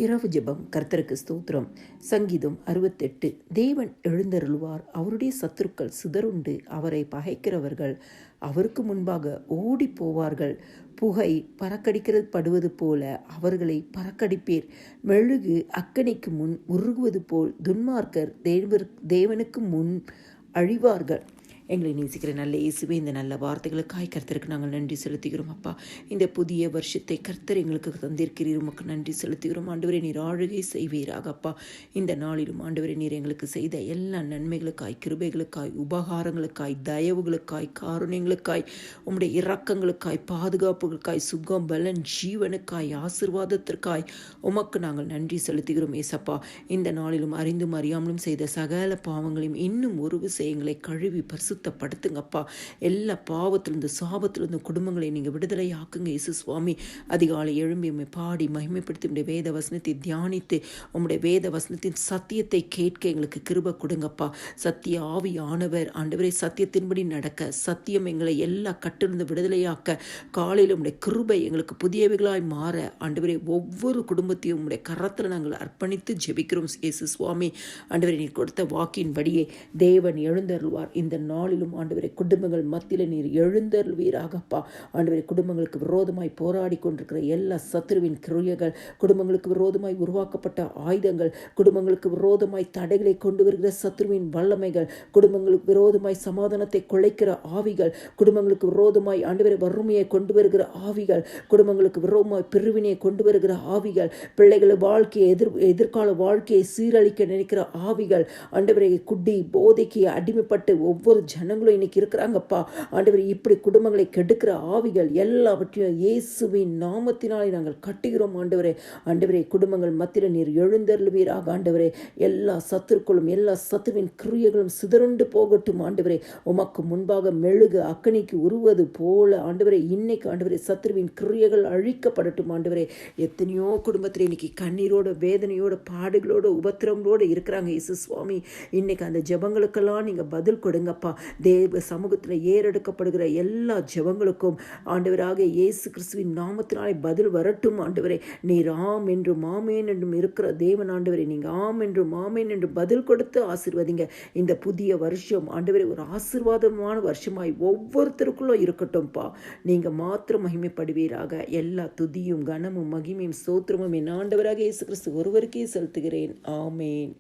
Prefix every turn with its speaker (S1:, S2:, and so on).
S1: இரவு ஜெபம். கர்த்தருக்கு ஸ்தோத்திரம். சங்கீதம் 68. தேவன் எழுந்தருளுவார், அவருடைய சத்துருக்கள் சிதறுண்டு, அவரை பகைக்கிறவர்கள் அவருக்கு முன்பாக ஓடி போவார்கள். புகை பறக்கடிக்கிறது படுவது போல அவர்களை பறக்கடிப்பீர். மெழுகு அக்கனிக்கு முன் உருகுவது போல் துன்மார்க்கர் தேவனுக்கு முன் அழிவார்கள். எங்களை நேசிக்கிற நல்ல இயேசுவே, இந்த நல்ல வார்த்தைகளுக்காய் கர்த்தருக்கு நாங்கள் நன்றி செலுத்துகிறோம். அப்பா, இந்த புதிய வருஷத்தை கர்த்தர் எங்களுக்கு தந்திருக்கிறீர், உமக்கு நன்றி செலுத்துகிறோம். ஆண்டவரே, நீர் ஆளுகை செய்வீராக. அப்பா, இந்த நாளிலும் ஆண்டவரே, நீர் எங்களுக்கு செய்த எல்லா நன்மைகளுக்காய், கிருபைகளுக்காய், உபகாரங்களுக்காய், தயவுகளுக்காய், காருண்யங்களுக்காய், உம்முடைய இரக்கங்களுக்காய், பாதுகாப்புகளுக்காய், சுகம், பலன், ஜீவனுக்காய், ஆசீர்வாதத்திற்காய் உமக்கு நாங்கள் நன்றி செலுத்துகிறோம். ஏசப்பா, இந்த நாளிலும் அறிந்தும் அறியாமலும் செய்த சகல பாவங்களையும் இன்னும் ஒரு விஷயங்களை கழுவி பரிசுத்தப்படுத்துங்கப்பா. எல்லா பாவத்திலிருந்து, சாபத்திலிருந்து குடும்பங்களை நீங்கள் விடுதலை ஆக்குங்க இயேசு சுவாமி. அதிகாலை எழும்பி உம்மை பாடி மகிமைப்படுத்தி உம்முடைய வேத வசனத்தை தியானித்து உம்முடைய வேத வசனத்தின் சத்தியத்தை கேட்க எங்களுக்கு கிருபை கொடுங்கப்பா. சத்திய ஆவியானவர் ஆண்டவரே, சத்தியத்தின்படி நடக்க, சத்தியம் எங்களை எல்லா கட்டிலிருந்து விடுதலையாக்க, காலையில் உம்முடைய கிருபை எங்களுக்கு புதியவைகளாய் மாற ஆண்டவரே, ஒவ்வொரு குடும்பத்தையும் உம்முடைய கரத்தில் நாங்கள் அர்ப்பணித்து ஜெபிக்கிறோம் இயேசு சுவாமி. ஆண்டவரே, நீர் கொடுத்த வாக்கின்படியே தேவன் எழுந்தருள்வார். இந்த நாளிலும் ஆண்டவரே, குடும்பங்கள் மத்தியில் நீர் எழுந்தருள்வீராகப்பா. ஆண்டவரே, குடும்பங்களுக்கு விரோதமாய் போராடி கொண்டிருக்கிற எல்லா சத்துருவின் கிரியைகள், குடும்பங்களுக்கு விரோதமாய் உருவாக்கப்பட்ட ஆயுதங்கள், குடும்பங்களுக்கு விரோதமாய் தடைகளை கொண்டு வருகிற சத்துருவின் வல்லமைகள், குடும்பங்களுக்கு விரோதமாய் சமாதானத்தை குலைக்கிற ஆவிகள், குடும்பங்களுக்கு விரோதமாய் ஆண்டவரே வறுமையை கொண்டு வருகிற ஆவிகள், குடும்பங்களுக்கு விரோதமாய் பிரிவினையை கொண்டு வருகிற ஆவிகள், பிள்ளைகளை வாழ்க்கையை எதிர்கால வாழ்க்கையை சீரழிக்க நினைக்கிற ஆவிகள், ஆண்டவரே குடி போதைக்கு அடிமைப்பட்டு ஒவ்வொரு ஜனங்களும் இன்னைக்கு இருக்கிறாங்கப்பா. ஆண்டவரே, இப்படி குடும்பங்களை கெடுக்கிற ஆவிகள் எல்லாவற்றையும் இயேசுவின் நாமத்தினாலே நாங்கள் கட்டுகிறோம். ஆண்டவரே, ஆண்டவரே, குடும்பங்கள் மத்தியில் நீர் எழுந்தருளுவீராக. ஆண்டவரே, எல்லா சத்துருக்களும் எல்லா சத்துருவின் கிரியைகளும் சிதறுண்டு போகட்டும். ஆண்டவரே, உமக்கு முன்பாக மெழுகு அக்கனிக்கு உருவது போல ஆண்டவரே, இன்னைக்கு ஆண்டவரே சத்துருவின் கிரியைகள் அழிக்கப்படட்டும். ஆண்டவரே, எத்தனையோ குடும்பத்தில் இன்னைக்கு கண்ணீரோட, வேதனையோட, பாடுகளோட, உபத்திரங்களோடு இருக்கிறாங்க இயேசு சுவாமி. இன்னைக்கு அந்த ஜெபங்களுக்கெல்லாம் நீங்கள் பதில் கொடுங்கப்பா. தேவ சமூகத்தில் ஏறெடுக்கப்படுகிற எல்லா ஜெபங்களுக்கும் ஆண்டவராக இயேசு கிறிஸ்துவின் நாமத்தினாலே பதில் வரட்டும். ஆண்டவரே, நீர் ஆம் என்றும் ஆமேன் என்றும் இருக்கிற தேவன். ஆண்டவரே, நீங்கள் ஆம் என்றும் ஆமேன் என்று பதில் கொடுத்து ஆசீர்வதிங்க. இந்த புதிய வருஷம் ஆண்டவரே ஒரு ஆசீர்வாதமான வருஷமாய் ஒவ்வொருத்தருக்குள்ளும் இருக்கட்டும்பா. நீங்கள் மாத்திரம் மகிமைப்படுவீராக. எல்லா துதியும் கனமும் மகிமையும் ஸ்தோத்திரமும் என் ஆண்டவராக இயேசு கிறிஸ்து ஒருவருக்கே செலுத்துகிறேன். ஆமேன்.